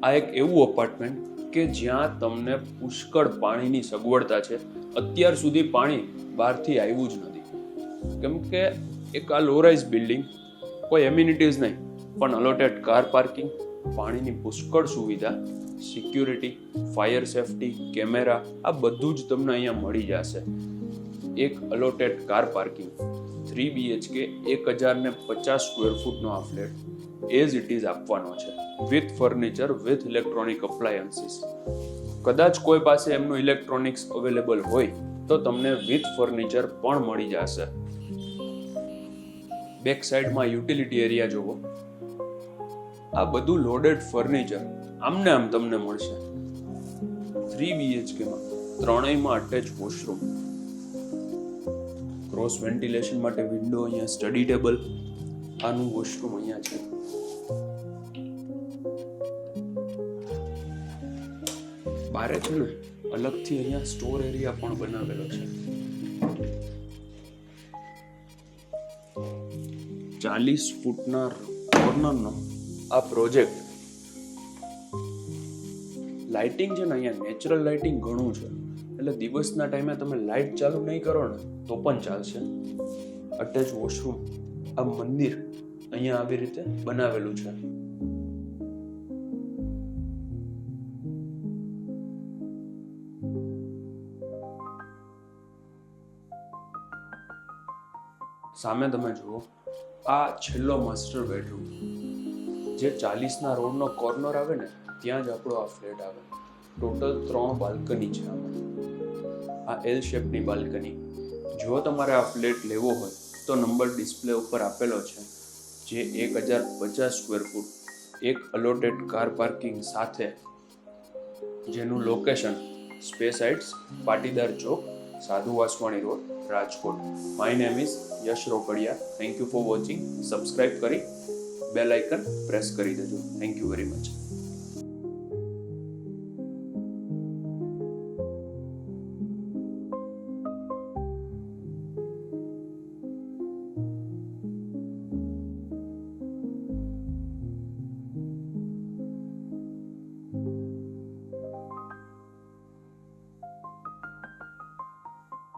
આ એક એવું અપાર્ટમેન્ટ કે જ્યાં તમને પુષ્કળ પાણીની સગવડતા છે. અત્યાર સુધી પાણી બહારથી આવ્યું જ નથી, કેમ કે એક આ લોરાઇઝ બિલ્ડિંગ, કોઈ એમ્યુનિટીઝ નહીં, પણ અલોટેડ કાર પાર્કિંગ, પાણીની પુષ્કળ સુવિધા, સિક્યુરિટી, ફાયર સેફટી, કેમેરા, આ બધું જ તમને અહીંયા મળી જશે. એક allotted car parking, 3 BHK 1050 square ફૂટનો આ ફ્લેટ એઝ ઇટ ઇઝ આપવાનો છે, with furniture, with electronic appliances. કદાચ કોઈ પાસે એમનું ઇલેક્ટ્રોનિક્સ અવેલેબલ હોય તો તમને વિથ ફર્નિચર પણ મળી જશે. બેક સાઈડમાં યુટિલિટી એરિયા જોવો, આ બધું લોડેડ ફર્નિચર આમને આમ તમને મળશે. 3 BHK માં ત્રણેયમાં અટેચ વોશરૂમ, ક્રોસ વેન્ટિલેશન માટે વિન્ડો, અહીંયા સ્ટડી ટેબલ, આનું વોશરૂમ અહીંયા છે. બારે છે ને અલગથી અહીંયા સ્ટોર એરિયા પણ બનાવેલો છે. 40 ફૂટના કોર્નરનો આ પ્રોજેક્ટ. લાઇટિંગ છે ને અહીંયા નેચરલ લાઇટિંગ ઘણું છે, એટલે દિવસના ટાઈમે તમે લાઇટ ચાલુ નહીં કરો ને તો પણ ચાલશે. અટેચ વોશરૂમ, આ મંદિર અહીંયા આવી રીતે બનાવેલું છે. સામે તમે જુઓ, આ છેલ્લો માસ્ટર બેડરૂમ, જે 40ના રોડનો કોર્નર આવે ને ત્યાં જ આપણો આ ફ્લેટ આવે. ટોટલ 3 બાલ્કની છે આમાં. આ એલ શેપની બાલ્કની. જો તમારે આ ફ્લેટ લેવો હોય તો નંબર ડિસ્પ્લે ઉપર આપેલો છે, જે 1050 સ્ક્વેર ફૂટ, એક અલોટેડ કાર પાર્કિંગ સાથે, જેનું location Space Heights, Patidar Chowk, Sadhu Vaswani Road, Rajkot. My name is Yash Rokadiya. Thank you for watching. Subscribe કરી બેલ આઇકન પ્રેસ કરી દેજો. Thank you very much.